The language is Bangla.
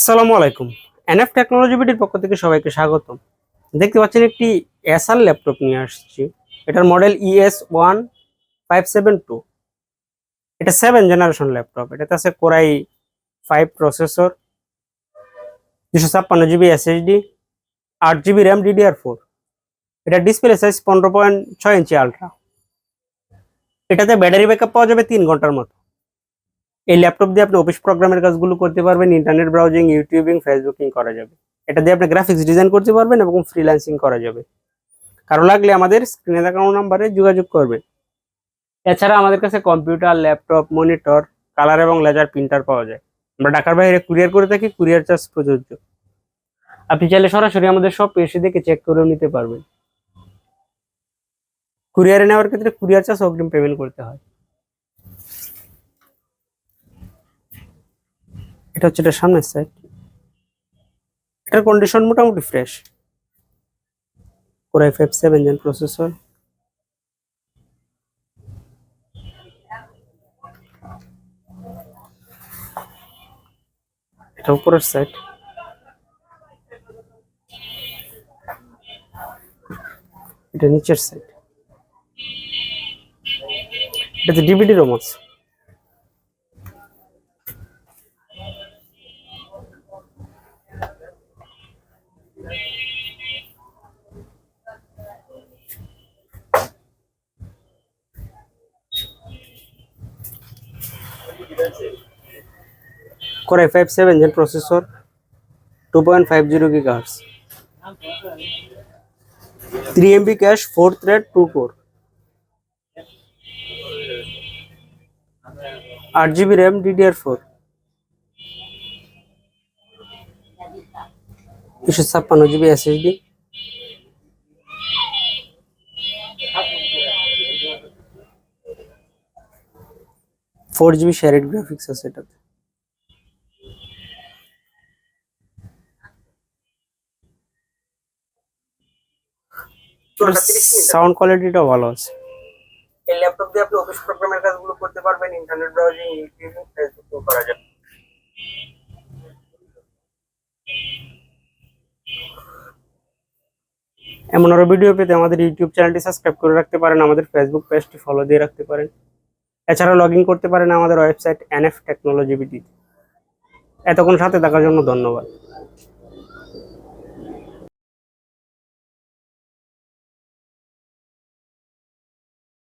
আসসালামু আলাইকুম। এনএফ টেকনোলজি বিডির পক্ষ থেকে সবাইকে স্বাগতম। দেখতে পাচ্ছেন একটি এসার ল্যাপটপ নিয়ে আসছি। এটার মডেল ES1572। এটা 7 জেনারেশন ল্যাপটপ। এটাতে আছে core i 5 processor, 256 GB SSD, 8 GB RAM DDR4। এটা ডিসপ্লে সাইজ 15.6 ইঞ্চি আলট্রা। এটাতে ব্যাটারি ব্যাকআপ পাওয়া যাবে 3 ঘন্টার মতো। এই ল্যাপটপ দিয়ে আপনি অফিস প্রোগ্রামের কাজগুলো করতে পারবেন, ইন্টারনেট ব্রাউজিং, ইউটিউবিং, ফেসবুকিং করা যাবে। এটা দিয়ে আপনি গ্রাফিক্স ডিজাইন করতে পারবেন এবং ফ্রিল্যান্সিং করা যাবে। কারো লাগলে আমাদের স্ক্রিনে দেখানো নাম্বারে যোগাযোগ করবেন। এছাড়া আমাদের কাছে কম্পিউটার, ল্যাপটপ, মনিটর, কালার এবং লেজার প্রিন্টার পাওয়া যায়। আমরা ঢাকার বাইরে কুরিয়ার করে থাকি, কুরিয়ার চার্জ প্রযোজ্য। আপনি চাইলে সরাসরি আমাদের সব এসে দেখে চেক করেও নিতে পারবেন। কুরিয়ারে নেওয়ার ক্ষেত্রে কুরিয়ার চার্জ অগ্রিম পেমেন্ট করতে হয়। এটা হচ্ছে এটার সামনের সাইড। এটার কন্ডিশন মোটামুটি ফ্রেশ। Core i 5 7 gen processor. এটা উপরের সাইড। এটা নিচের সাইড। এটাতে ডিভিডি রোম আছে। Core i 5 7 gen processor, 2.50 GHz, 3 MB cache, 4 thread, 2 core, 8 GB RAM DDR4, 256 GB SSD, 4 GB shared graphics আছে এটাতে। সাউন্ড কোয়ালিটিটাও ভালো আছে। এই ল্যাপটপ দিয়ে আপনি অফিস প্রোগ্রামের কাজগুলো করতে পারবেন, ইন্টারনেট ব্রাউজিং, ইউটিউবিং, ফেসবুক করা যাবে। এমন আরো ভিডিও পেতে আমাদের ইউটিউব চ্যানেলটি সাবস্ক্রাইব করে রাখতে পারেন, আমাদের ফেসবুক পেজটি ফলো দিয়ে রাখতে পারেন। এছাড়াও লগ ইন করতে পারেন আমাদের ওয়েবসাইট NF টেকনোলজি বিডি। এতক্ষণ সাথে থাকার জন্য ধন্যবাদ।